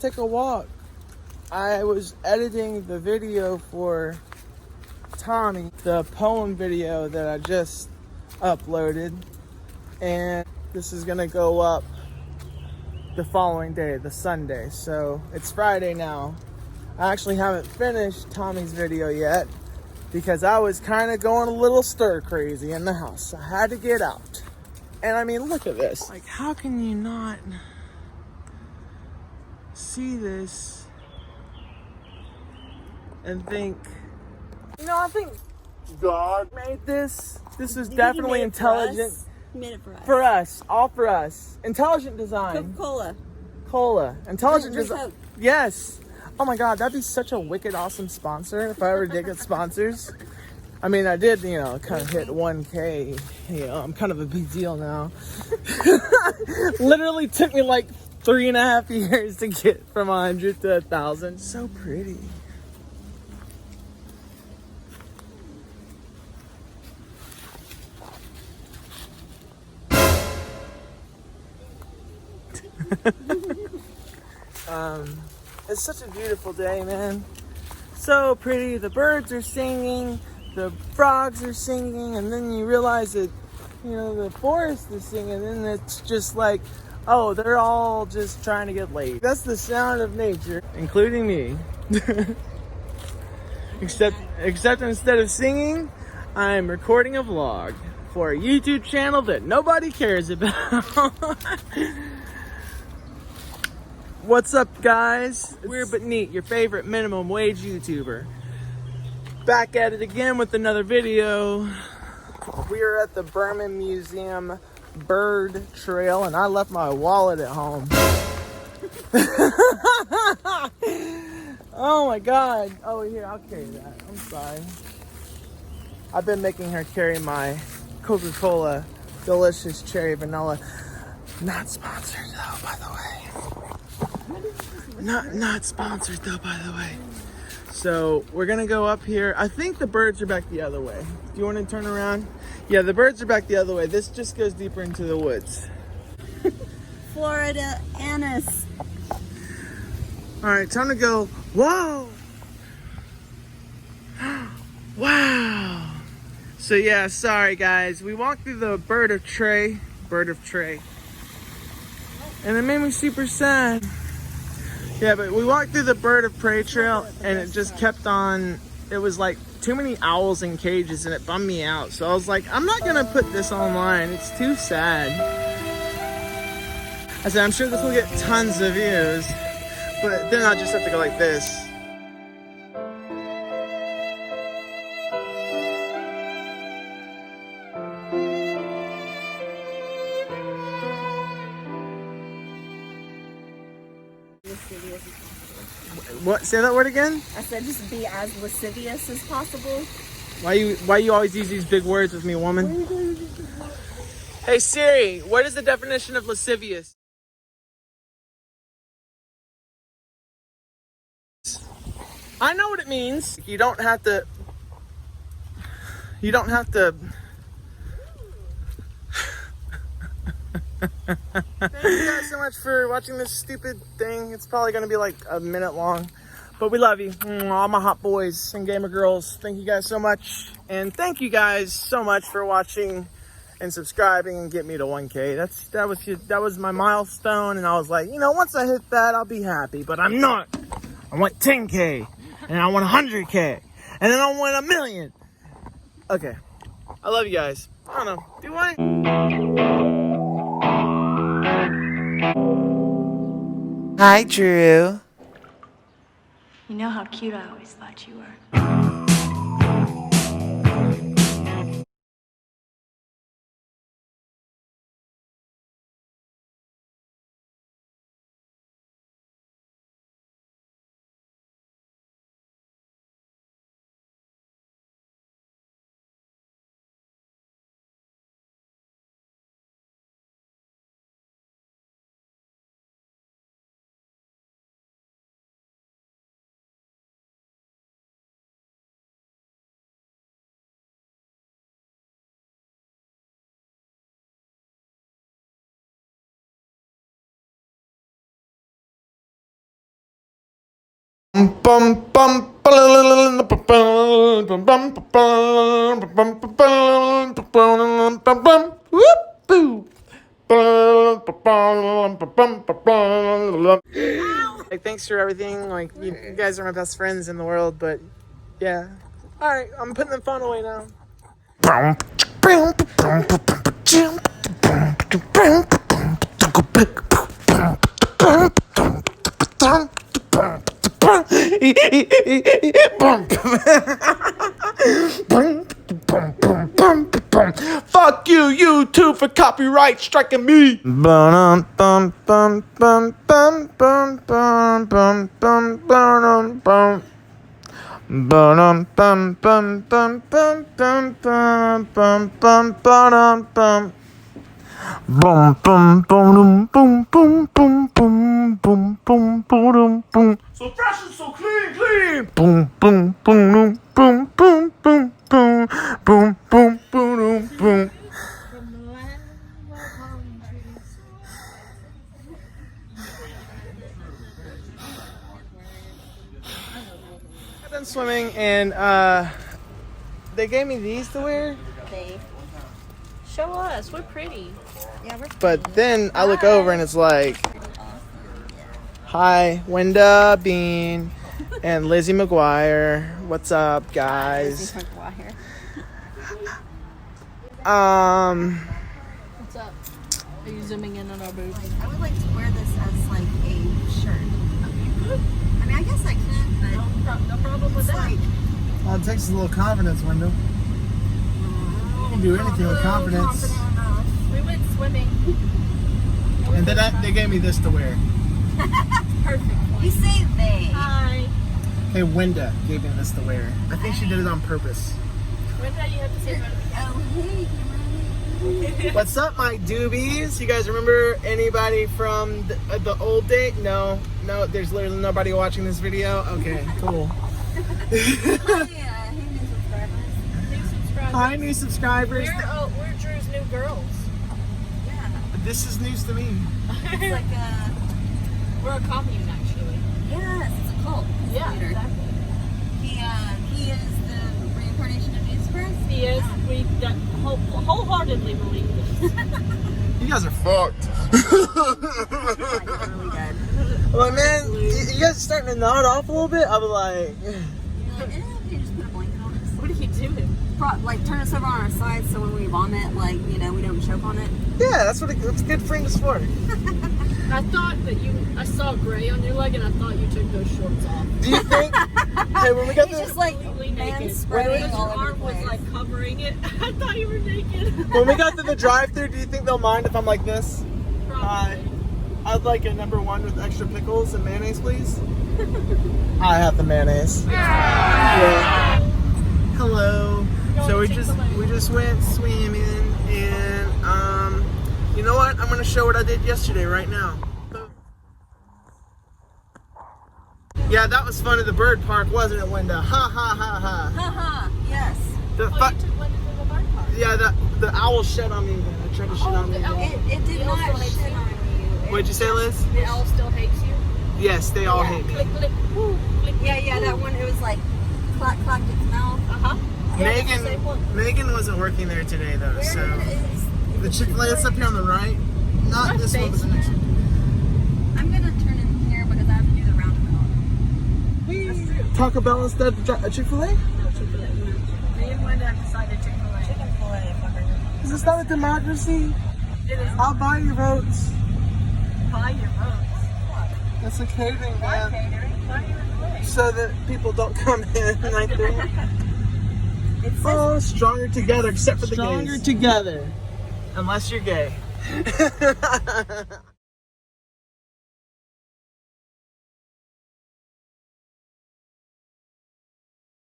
Take a walk. I was editing the video for Tommy, the poem video that I just uploaded, and this is gonna go up the following day, the Sunday. So it's Friday now. I actually haven't finished Tommy's video yet because I was kind of going a little stir crazy in the house. I had to get out. And I mean, look at this. Like, how can you not see this and think, I think God made this. This is definitely intelligent. He made it for us. For us, all for us. Intelligent design. Cola. Intelligent design. Yes. Oh my God, that'd be such a wicked awesome sponsor if I ever did get sponsors. I mean, I did, kind of hit 1K. I'm kind of a big deal now. Literally took me like 3.5 years to get from 100 to 1,000. So pretty. It's such a beautiful day, man. So pretty. The birds are singing, the frogs are singing, and then you realize that, the forest is singing, and it's just like, oh, they're all just trying to get laid. That's the sound of nature, including me. Except instead of singing, I'm recording a vlog for a YouTube channel that nobody cares about. What's up, guys? Weird but Neat, your favorite minimum wage YouTuber. Back at it again with another video. We are at the Berman Museum Bird Trail, and I left my wallet at home. Oh my God. Oh, here, I'll carry that. I'm sorry. I've been making her carry my Coca-Cola Delicious Cherry Vanilla. Not sponsored though, by the way. Not sponsored though, by the way. So we're gonna go up here. I think the birds are back the other way. Do you want to turn around? Yeah, the birds are back the other way. This just goes deeper into the woods. Florida anise. All right, time to go. Whoa! Wow! So yeah, sorry guys. We walked through the bird of prey, and it made me super sad. Yeah, but we walked through the bird of prey trail, and it just kept on. It was like too many owls in cages, and it bummed me out. So I was like, I'm not gonna put this online. It's too sad. I said, I'm sure this will get tons of views, but then I'll just have to go like this. What? Say that word again? I said just be as lascivious as possible. Why you always use these big words with me, woman? Hey Siri, what is the definition of lascivious? I know what it means. You don't have to. Thank you guys so much for watching this stupid thing. It's probably going to be like a minute long. But we love you. All my hot boys and gamer girls. Thank you guys so much. And thank you guys so much for watching and subscribing and get me to 1K. That was my milestone. And I was like, once I hit that, I'll be happy. But I'm not. I want 10K. And I want 100K. And then I want 1 million. Okay. I love you guys. I don't know. Do I? Hi, Drew. You know how cute I always thought you were. Like, thanks for everything. Like, you guys are my best friends in the world, but yeah. All right, I'm putting the phone away now. Fuck you, YouTube, for copyright striking me. Boom, boom, boom, boom, boom, boom, boom, boom, boom, boom, boom. So fresh and so clean. Boom, boom, boom, boom, boom, boom, boom, boom, boom, boom, boom. I've been swimming and they gave me these to wear. Show us. We're pretty. Yeah, we're pretty. But then I look over and it's like, hi, Wenda Bean and Lizzie McGuire. What's up, guys? Lizzie McGuire. What's up? Are you zooming in on our boobs? I would like to wear this as like a shirt. I mean, I guess I can, but No problem with it's that. like Well, it takes a little confidence, Wenda. You can do anything with confidence. We went swimming. And then they gave me this to wear. Perfect. you say they. Hi. Hey, Wenda gave me this to wear. I think she did it on purpose. When did you have to say that? Oh, hey, What's up, my doobies? You guys remember anybody from the old day? No, there's literally nobody watching this video. Okay, cool. hey, new subscribers. New subscribers. Hi, new subscribers. We're Drew's new girls. Yeah, This is news to me. it's like a We're a commune, actually. yes, it's a cult. It's Yeah, a leader. exactly. He is the reincarnation of Jesus Christ. He is. We wholeheartedly believe this. You guys are fucked. Like really good. Well, man, you guys are starting to nod off a little bit. I was like, You're like, you just put a blanket on us. What are you doing? Like turn us over on our sides so when we vomit, like, you know, we don't choke on it. yeah, that's what it's good friends for. I thought that I saw gray on your leg and I thought you took those shorts off. Do you think? Hey, when we got He's the just like Completely man naked. spreading Because all your over the arm was place. like covering it. I thought you were naked. when we got to the drive-thru, do you think they'll mind if I'm like this? Probably. I'd like a #1 with extra pickles and mayonnaise, please. I have the mayonnaise. Yeah. Hello. So we just went swimming and you know what? I'm gonna show what I did yesterday right now. Yeah, that was fun at the bird park, wasn't it, Wenda? Ha ha ha ha. Haha, yes. The Oh, fuck. you took Linda to the bird park. Yeah, the owl shed on me again. I tried to shit on me the owl. again. It did The owl not still hates shit you? on you. What'd you say, Liz? The owl still hates you. Yes, they all Yeah. hate me. Click, click, woo, click, Yeah, click, that woo. one, it was like clack clacked its mouth. Uh-huh. Yeah, that's the same one. Megan wasn't working there today though, Where so is the Chick-fil-A that's up here on the right, not My this one, but the face. next one. I'm gonna turn in here because I have to do the roundabout. Taco Bell instead of Chick-fil-A? No, Chick-fil-A. Me and Linda have decided Chick-fil-A. Chick-fil-A, Is this not a democracy? It is. I'll buy your votes. Buy your votes. That's a catering Buy ban, catering. Buy your votes. so that people don't come in, I think. It says Oh, stronger together, except for the gays. Stronger together, unless you're gay.